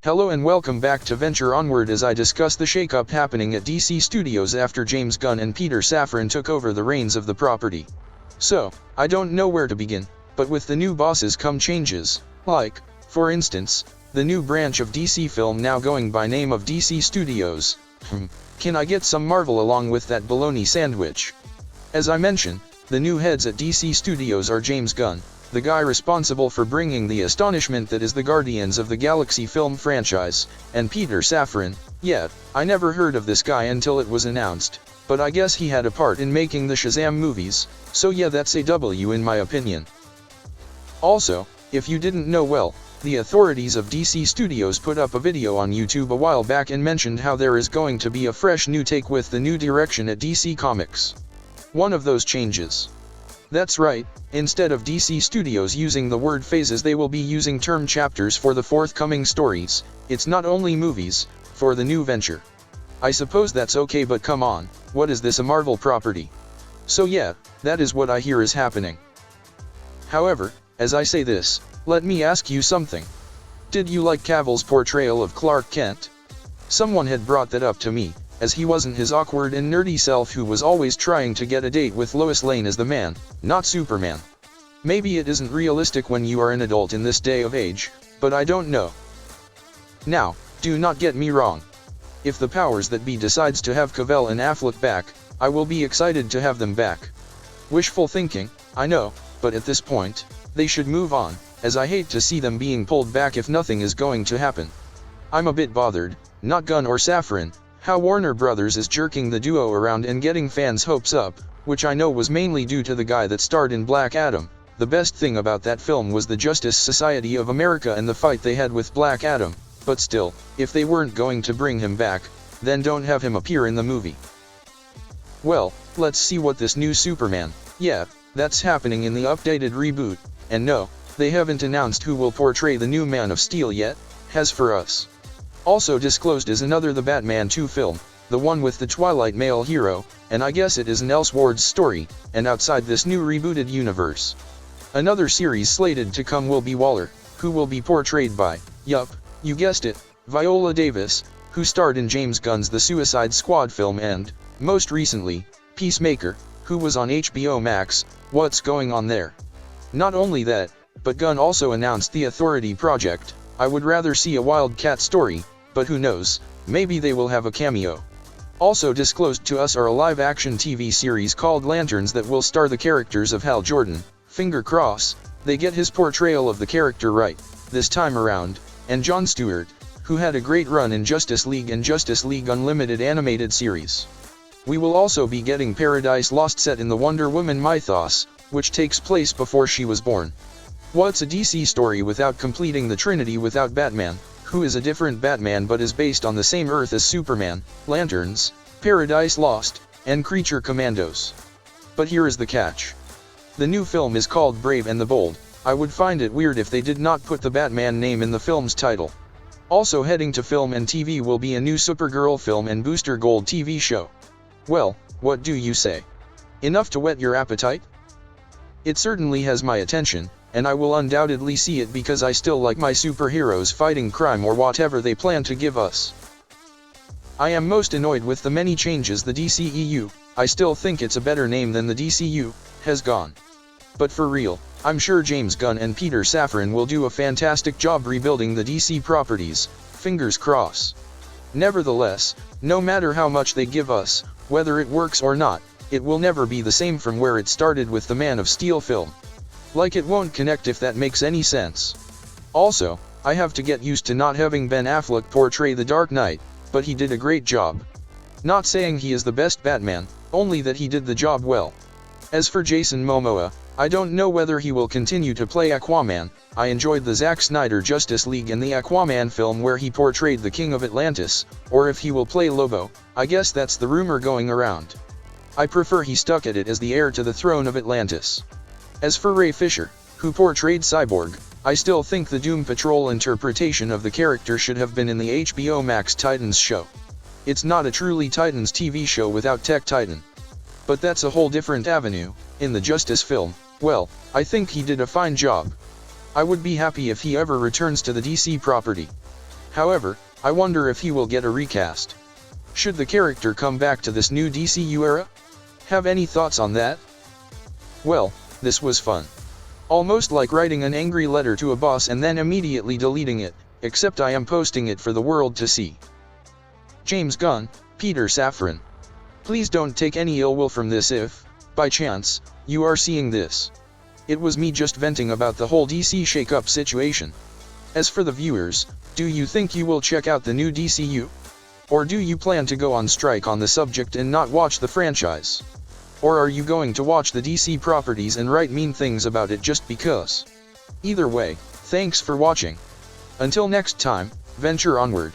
Hello and welcome back to Venture Onward as I discuss the shakeup happening at DC Studios after James Gunn and Peter Safran took over the reins of the property. So, I don't know where to begin, but with the new bosses come changes, like, for instance, the new branch of DC Film now going by name of DC Studios. Can I get some Marvel along with that bologna sandwich? As I mentioned, the new heads at DC Studios are James Gunn, the guy responsible for bringing the astonishment that is the Guardians of the Galaxy film franchise, and Peter Safran. Yeah, I never heard of this guy until it was announced, but I guess he had a part in making the Shazam movies, so yeah, that's a W in my opinion. Also, if you didn't know, well, the authorities of DC Studios put up a video on YouTube a while back and mentioned how there is going to be a fresh new take with the new direction at DC Comics. One of those changes. That's right, instead of DC Studios using the word phases, they will be using term chapters for the forthcoming stories. It's not only movies, for the new venture. I suppose that's okay, but come on, what is this, a Marvel property? So yeah, that is what I hear is happening. However, as I say this, let me ask you something. Did you like Cavill's portrayal of Clark Kent? Someone had brought that up to me, as he wasn't his awkward and nerdy self who was always trying to get a date with Lois Lane as the man, not Superman. Maybe it isn't realistic when you are an adult in this day of age, but I don't know. Now, do not get me wrong. If the powers that be decides to have Cavill and Affleck back, I will be excited to have them back. Wishful thinking, I know, but at this point, they should move on, as I hate to see them being pulled back if nothing is going to happen. I'm a bit bothered, not Gunn or Safran, how Warner Brothers is jerking the duo around and getting fans' hopes up, which I know was mainly due to the guy that starred in Black Adam. The best thing about that film was the Justice Society of America and the fight they had with Black Adam, but still, if they weren't going to bring him back, then don't have him appear in the movie. Well, let's see what this new Superman, yeah, that's happening in the updated reboot, and no, they haven't announced who will portray the new Man of Steel yet, has for us. Also disclosed is another The Batman 2 film, the one with the Twilight male hero, and I guess it is an Elseworlds story, and outside this new rebooted universe. Another series slated to come will be Waller, who will be portrayed by, yup, you guessed it, Viola Davis, who starred in James Gunn's The Suicide Squad film and, most recently, Peacemaker, who was on HBO Max. What's going on there? Not only that, but Gunn also announced the Authority project. I would rather see a Wildcat story, but who knows, maybe they will have a cameo. Also disclosed to us are a live-action TV series called Lanterns that will star the characters of Hal Jordan. Finger cross, they get his portrayal of the character right, this time around, and Jon Stewart, who had a great run in Justice League and Justice League Unlimited animated series. We will also be getting Paradise Lost set in the Wonder Woman mythos, which takes place before she was born. What's a DC story without completing the Trinity without Batman, who is a different Batman but is based on the same Earth as Superman, Lanterns, Paradise Lost, and Creature Commandos? But here is the catch. The new film is called Brave and the Bold. I would find it weird if they did not put the Batman name in the film's title. Also heading to film and TV will be a new Supergirl film and Booster Gold TV show. Well, what do you say? Enough to whet your appetite? It certainly has my attention, and I will undoubtedly see it because I still like my superheroes fighting crime or whatever they plan to give us. I am most annoyed with the many changes the DCEU, I still think it's a better name than the DCU, has gone. But for real, I'm sure James Gunn and Peter Safran will do a fantastic job rebuilding the DC properties, fingers crossed. Nevertheless, no matter how much they give us, whether it works or not, it will never be the same from where it started with the Man of Steel film. Like it won't connect if that makes any sense. Also, I have to get used to not having Ben Affleck portray the Dark Knight, but he did a great job. Not saying he is the best Batman, only that he did the job well. As for Jason Momoa, I don't know whether he will continue to play Aquaman. I enjoyed the Zack Snyder Justice League and the Aquaman film where he portrayed the King of Atlantis, or if he will play Lobo. I guess that's the rumor going around. I prefer he stuck at it as the heir to the throne of Atlantis. As for Ray Fisher, who portrayed Cyborg, I still think the Doom Patrol interpretation of the character should have been in the HBO Max Titans show. It's not a truly Titans TV show without Tech Titan. But that's a whole different avenue. In the Justice film, well, I think he did a fine job. I would be happy if he ever returns to the DC property. However, I wonder if he will get a recast. Should the character come back to this new DCU era? Have any thoughts on that? Well, this was fun. Almost like writing an angry letter to a boss and then immediately deleting it, except I am posting it for the world to see. James Gunn, Peter Safran. Please don't take any ill will from this if, by chance, you are seeing this. It was me just venting about the whole DC shakeup situation. As for the viewers, do you think you will check out the new DCU? Or do you plan to go on strike on the subject and not watch the franchise? Or are you going to watch the DC properties and write mean things about it just because? Either way, thanks for watching. Until next time, venture onward.